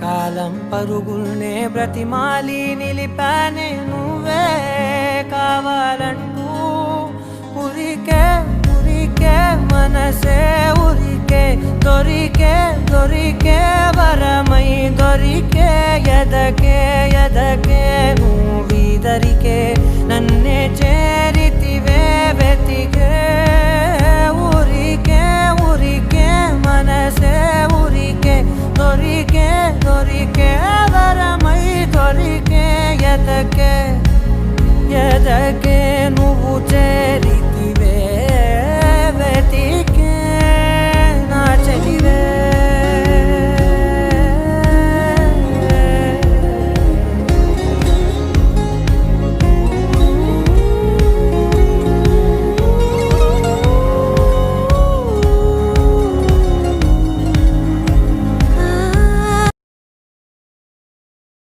కాలం పరుగుల్నే బ్రతిమాలి నిలిపానే నువ్వే కావాలంటూ ఉరికే ఉరికే మనసే ఉరికే దొరికే దొరికే వరమై దొరికే ఎదకే ఎదకే నువ్వీదరికే నన్నే చేరితివే వెతికే ఊరికే ఊరికే మనసే ఊరికే దొరికే దొరికే వరమై దొరికే ఎదకే ఎదకే నువ్వు చేరి